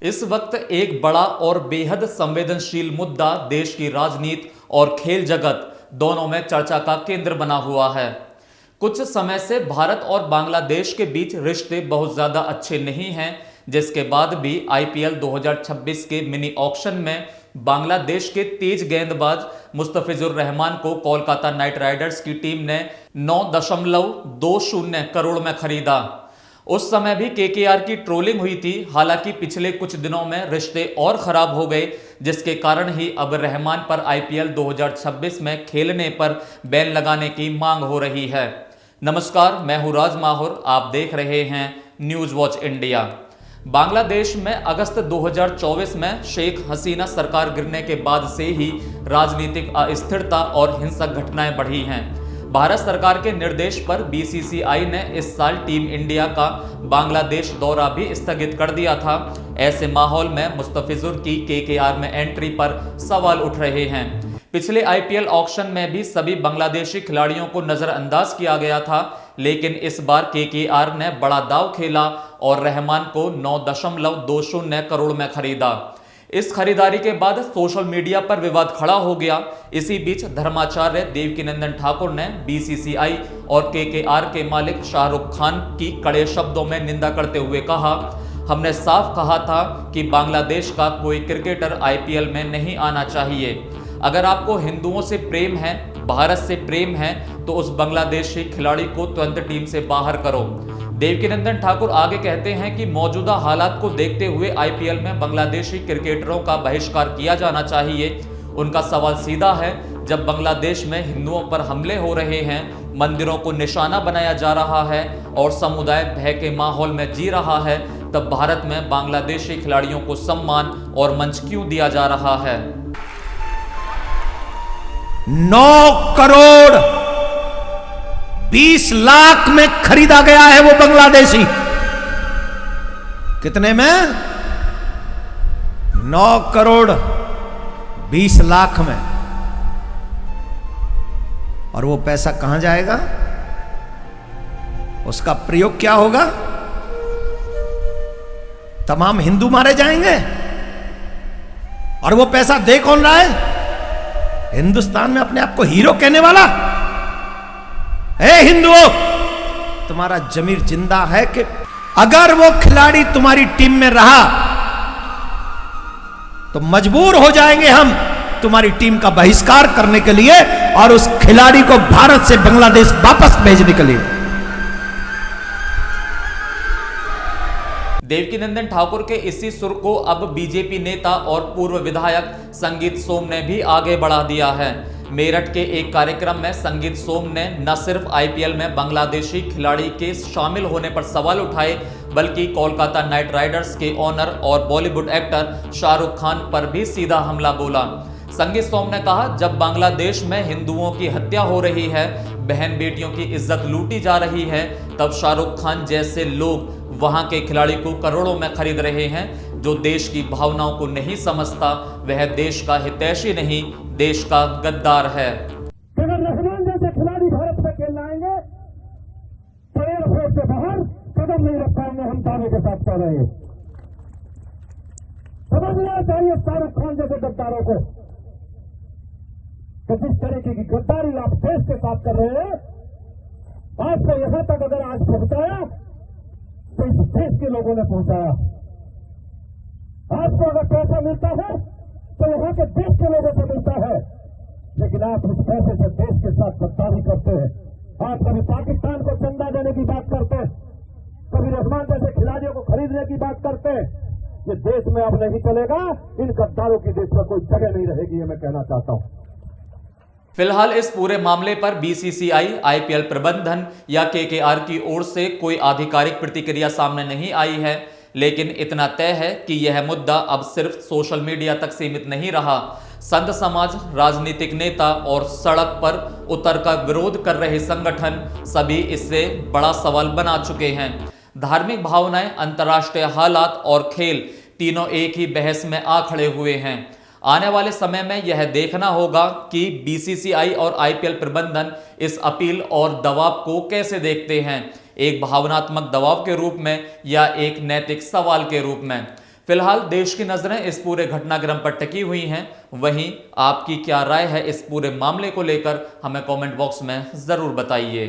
इस वक्त एक बड़ा और बेहद संवेदनशील मुद्दा देश की राजनीति और खेल जगत दोनों में चर्चा का केंद्र बना हुआ है। कुछ समय से भारत और बांग्लादेश के बीच रिश्ते बहुत ज्यादा अच्छे नहीं हैं, जिसके बाद भी आईपीएल 2026 के मिनी ऑक्शन में बांग्लादेश के तेज गेंदबाज मुस्तफिजुर रहमान को कोलकाता नाइट राइडर्स की टीम ने 9.20 करोड़ में खरीदा। उस समय भी केकेआर की ट्रोलिंग हुई थी। हालांकि पिछले कुछ दिनों में रिश्ते और खराब हो गए, जिसके कारण ही अब रहमान पर आईपीएल 2026 में खेलने पर बैन लगाने की मांग हो रही है। नमस्कार, मैं हूं राज माहौर, आप देख रहे हैं न्यूज वॉच इंडिया। बांग्लादेश में अगस्त 2024 में शेख हसीना सरकार गिरने के बाद से ही राजनीतिक अस्थिरता और हिंसक घटनाएं बढ़ी हैं। भारत सरकार के निर्देश पर बीसीसीआई ने इस साल टीम इंडिया का बांग्लादेश दौरा भी स्थगित कर दिया था। ऐसे माहौल में मुस्तफिजुर की केकेआर में एंट्री पर सवाल उठ रहे हैं। पिछले आईपीएल ऑक्शन में भी सभी बांग्लादेशी खिलाड़ियों को नजरअंदाज किया गया था, लेकिन इस बार केकेआर ने बड़ा दांव खेला और रहमान को 9.20 करोड़ में खरीदा। इस खरीदारी के बाद सोशल मीडिया पर विवाद खड़ा हो गया। इसी बीच धर्माचार्य देवकीनंदन ठाकुर ने बीसीसीआई और केकेआर के मालिक शाहरुख खान की कड़े शब्दों में निंदा करते हुए कहा, हमने साफ कहा था कि बांग्लादेश का कोई क्रिकेटर आईपीएल में नहीं आना चाहिए। अगर आपको हिंदुओं से प्रेम है, भारत से प्रेम है, तो उस बांग्लादेशी खिलाड़ी को तुरंत टीम से बाहर करो। देवकीनंदन ठाकुर आगे कहते हैं कि मौजूदा हालात को देखते हुए आईपीएल में बांग्लादेशी क्रिकेटरों का बहिष्कार किया जाना चाहिए। उनका सवाल सीधा है, जब बांग्लादेश में हिंदुओं पर हमले हो रहे हैं, मंदिरों को निशाना बनाया जा रहा है और समुदाय भय के माहौल में जी रहा है, तब भारत में बांग्लादेशी खिलाड़ियों को सम्मान और मंच क्यों दिया जा रहा है? 9 करोड़ 20 लाख में खरीदा गया है वो बांग्लादेशी। कितने में? 9 करोड़ 20 लाख में। और वो पैसा कहां जाएगा? उसका प्रयोग क्या होगा? तमाम हिंदू मारे जाएंगे। और वो पैसा दे कौन रहा है? हिंदुस्तान में अपने आप को हीरो कहने वाला। ए हिंदुओं, तुम्हारा जमीर जिंदा है कि अगर वो खिलाड़ी तुम्हारी टीम में रहा तो मजबूर हो जाएंगे हम तुम्हारी टीम का बहिष्कार करने के लिए और उस खिलाड़ी को भारत से बांग्लादेश वापस भेजने के लिए। देवकीनंदन ठाकुर के इसी सुर को अब बीजेपी नेता और पूर्व विधायक संगीत सोम ने भी आगे बढ़ा दिया है। मेरठ के एक कार्यक्रम में संगीत सोम ने न सिर्फ आईपीएल में बांग्लादेशी खिलाड़ी के शामिल होने पर सवाल उठाए, बल्कि कोलकाता नाइट राइडर्स के ओनर और बॉलीवुड एक्टर शाहरुख खान पर भी सीधा हमला बोला। संगीत सोम ने कहा, जब बांग्लादेश में हिंदुओं की हत्या हो रही है, बहन बेटियों की इज्जत लूटी जा रही है, तब शाहरुख खान जैसे लोग वहां के खिलाड़ी को करोड़ों में खरीद रहे हैं। जो देश की भावनाओं को नहीं समझता, वह देश का हितैषी नहीं, देश का गद्दार है। अगर रहमान जैसे खिलाड़ी भारत में खेलने आएंगे तो एयरपोर्ट से बाहर कदम नहीं रख पाएंगे, हम दावे के साथ कह रहे हैं। समझना चाहिए शाहरुख खान जैसे गद्दारों को कि जिस तरीके की गद्दारी आप देश के साथ कर रहे हैं, आपको यहां तक अगर आज पहुंचाया तो इस देश के लोगों ने पहुंचाया। आपको अगर पैसा मिलता है तो यहां के देश के लोगों से मिलता है, लेकिन आप उस पैसे से देश के साथ गद्दारी करते हैं। आप कभी पाकिस्तान को चंदा देने की बात करते हैं, कभी रहमान जैसे खिलाड़ियों को खरीदने की बात करते हैं। ये देश में अब नहीं चलेगा। इन गद्दारों की देश में कोई जगह नहीं रहेगी, ये मैं कहना चाहता हूं। फिलहाल इस पूरे मामले पर बीसीसीआई, आईपीएल प्रबंधन या केकेआर की ओर से कोई आधिकारिक प्रतिक्रिया सामने नहीं आई है, लेकिन इतना तय है कि यह मुद्दा अब सिर्फ सोशल मीडिया तक सीमित नहीं रहा। संत समाज, राजनीतिक नेता और सड़क पर उतरकर विरोध कर रहे संगठन सभी इससे बड़ा सवाल बना चुके हैं। धार्मिक भावनाएं, अंतर्राष्ट्रीय हालात और खेल तीनों एक ही बहस में आ खड़े हुए हैं। आने वाले समय में यह देखना होगा कि बीसीसीआई और आईपीएल प्रबंधन इस अपील और दबाव को कैसे देखते हैं, एक भावनात्मक दबाव के रूप में या एक नैतिक सवाल के रूप में। फिलहाल देश की नजरें इस पूरे घटनाक्रम पर टिकी हुई हैं। वहीं आपकी क्या राय है इस पूरे मामले को लेकर, हमें कमेंट बॉक्स में जरूर बताइए।